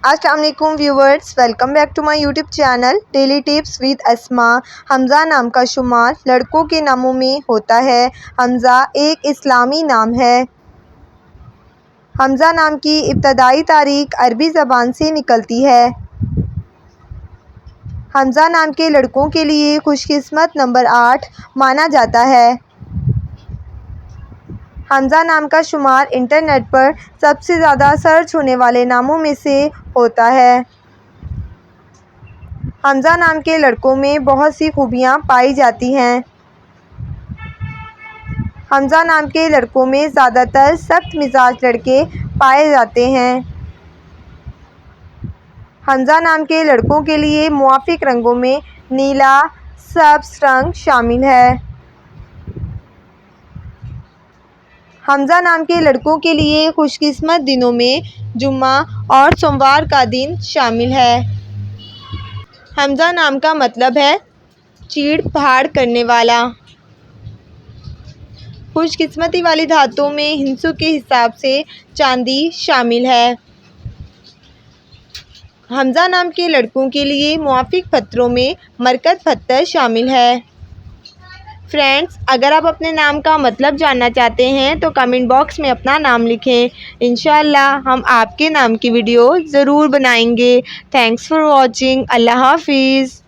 السلام علیکم viewers, welcome back to my YouTube channel daily tips with Asma. Hamza نام کا شمار لڑکوں کے ناموں میں ہوتا ہے۔ حمزہ ایک اسلامی نام ہے۔ حمزہ نام کی ابتدائی تاریخ عربی زبان سے نکلتی ہے۔ حمزہ نام کے لڑکوں کے لیے خوش قسمت نمبر 8 مانا جاتا ہے۔ حمزہ نام کا شمار انٹرنیٹ پر سب سے زیادہ سرچ ہونے والے ناموں میں سے ہوتا ہے۔ حمزہ نام کے لڑکوں میں بہت سی خوبیاں پائی جاتی ہیں۔ حمزہ نام کے لڑکوں میں زیادہ تر سخت مزاج لڑکے پائے جاتے ہیں۔ حمزہ نام کے لڑکوں کے لیے موافق رنگوں میں نیلا، سبز رنگ شامل ہے۔ حمزہ نام کے لڑکوں کے لیے خوش قسمت دنوں میں جمعہ اور سوموار کا دن شامل ہے۔ حمزہ نام کا مطلب ہے چیڑ پھاڑ کرنے والا۔ خوش قسمتی والی دھاتوں میں ہندسوں کے حساب سے چاندی شامل ہے۔ حمزہ نام کے لڑکوں کے لیے موافق پتھروں میں مرکز پتھر شامل ہے۔ فرینڈز، اگر آپ اپنے نام کا مطلب جاننا چاہتے ہیں تو کمنٹ باکس میں اپنا نام لکھیں۔ انشاءاللہ ہم آپ کے نام کی ویڈیو ضرور بنائیں گے۔ Thanks for watching. اللہ حافظ۔